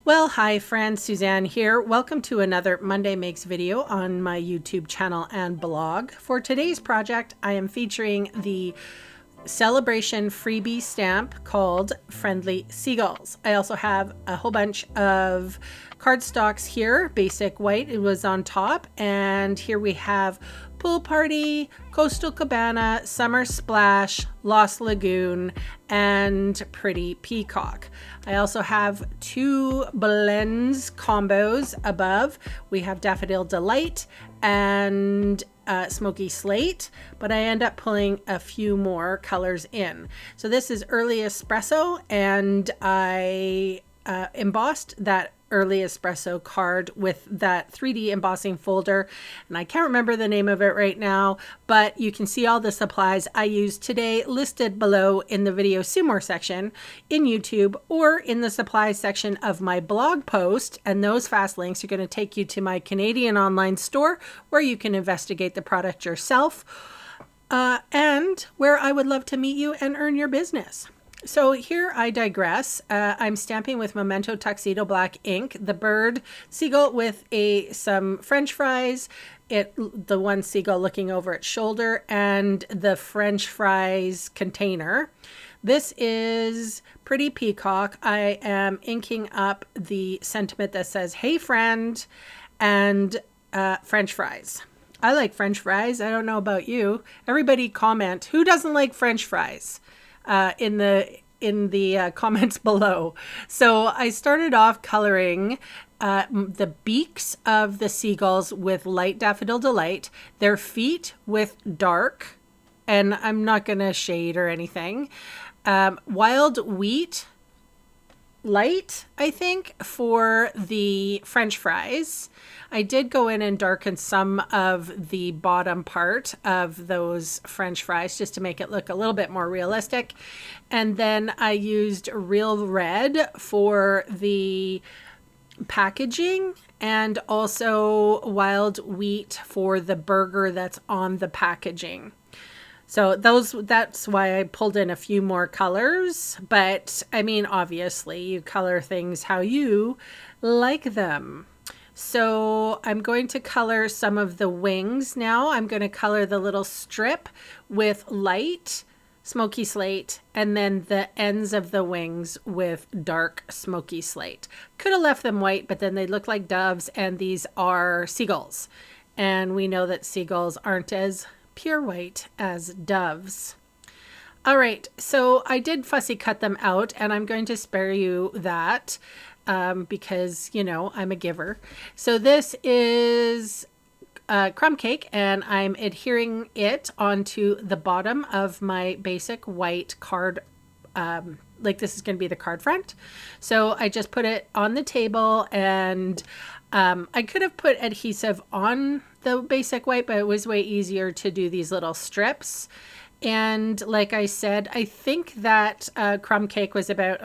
Well, hi friends, Suzanne here. Welcome to another Monday Makes video on my YouTube channel and blog. For today's project, I am featuring the celebration freebie stamp called Friendly Seagulls. I also have a whole bunch of cardstocks here, basic white, it was on top, and here we have Pool Party, Coastal Cabana, Summer Splash, Lost Lagoon, and Pretty Peacock. I also have two blends combos above. We have Daffodil Delight and Smoky Slate, but I end up pulling a few more colors in. So this is Early Espresso, and I embossed that Early Espresso card with that 3D embossing folder, and I can't remember the name of it right now, but you can see all the supplies I used today listed below in the video see more section in YouTube or in the supplies section of my blog post, and those fast links are going to take you to my Canadian online store where you can investigate the product yourself and where I would love to meet you and earn your business. So here I digress. I'm stamping with Memento Tuxedo Black ink, the bird seagull with some French fries, the one seagull looking over its shoulder, and the French fries container. This is Pretty Peacock. I am inking up the sentiment that says, "Hey friend," and French fries. I like French fries. I don't know about you. Everybody comment who doesn't like French fries in the comments below. So I started off coloring the beaks of the seagulls with light Daffodil Delight, their feet with dark, and I'm not going to shade or anything. Wild Wheat light, I think, for the French fries. I did go in and darken some of the bottom part of those French fries just to make it look a little bit more realistic. And then I used Real Red for the packaging and also Wild Wheat for the burger that's on the packaging. So that's why I pulled in a few more colors, but I mean, obviously you color things how you like them. So I'm going to color some of the wings now. I'm going to color the little strip with light Smoky Slate and then the ends of the wings with dark Smoky Slate. Could have left them white, but then they look like doves, and these are seagulls. And we know that seagulls aren't as pure white as doves. All right, so I did fussy cut them out, and I'm going to spare you that because, you know, I'm a giver. So this is crumb cake, and I'm adhering it onto the bottom of my basic white card. Like this is going to be the card front. So I just put it on the table, and I could have put adhesive on the basic white, but it was way easier to do these little strips. And like I said, I think that crumb cake was about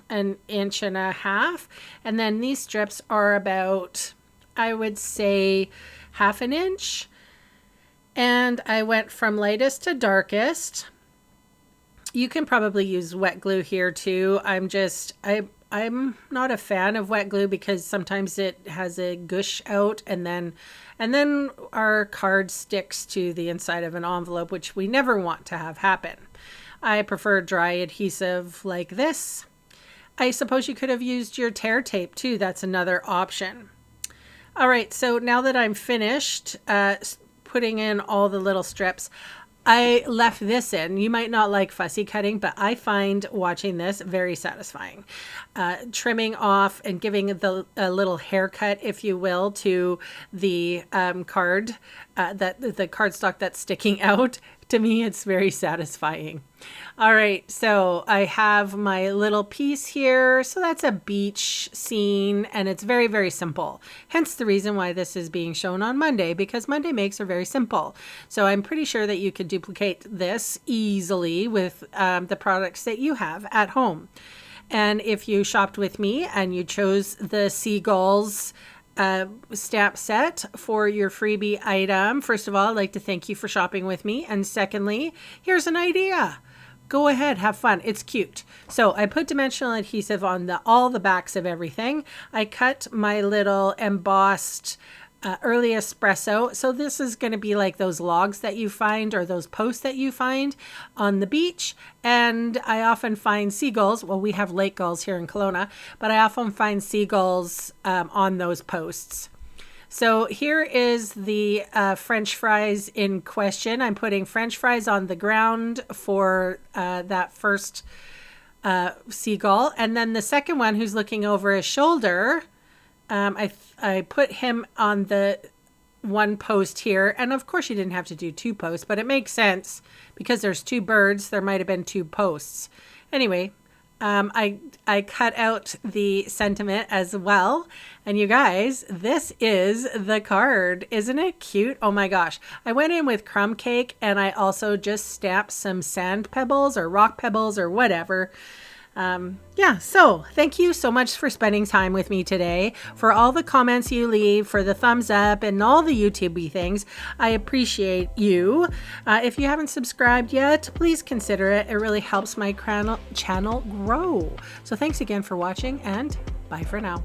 an inch and a half. And then these strips are about, I would say, half an inch. And I went from lightest to darkest. You can probably use wet glue here too. I'm not a fan of wet glue because sometimes it has a gush out, and then our card sticks to the inside of an envelope, which we never want to have happen. I prefer dry adhesive like this. I suppose you could have used your tear tape too. That's another option. All right, so now that I'm finished putting in all the little strips, I left this in. You might not like fussy cutting, but I find watching this very satisfying. Trimming off and giving a little haircut, if you will, to the card, the cardstock that's sticking out. To me, it's very satisfying. All right, so I have my little piece here. So that's a beach scene, and it's very, very simple. Hence the reason why this is being shown on Monday, because Monday makes are very simple. So I'm pretty sure that you could duplicate this easily with the products that you have at home. And if you shopped with me and you chose the Seagulls stamp set for your freebie item, first of all, I'd like to thank you for shopping with me. And secondly, here's an idea. go ahead, have fun. It's cute. So I put dimensional adhesive on all the backs of everything. I cut my little embossed early espresso. So this is going to be like those logs that you find, or those posts that you find on the beach. And I often find seagulls. Well, we have lake gulls here in Kelowna, but I often find seagulls on those posts. So here is the French fries in question. I'm putting French fries on the ground for that first seagull. And then the second one, who's looking over his shoulder, I put him on the one post here. And of course you didn't have to do 2 posts, but it makes sense because there's 2 birds. There might have been 2 posts. Anyway, I cut out the sentiment as well. And you guys, this is the card. Isn't it cute? Oh my gosh. I went in with crumb cake, and I also just stamped some sand pebbles or rock pebbles or whatever. Yeah, so thank you so much for spending time with me today, for all the comments you leave, for the thumbs up and all the YouTube-y things. I appreciate you. If you haven't subscribed yet, please consider it. It really helps my channel grow. So thanks again for watching, and bye for now.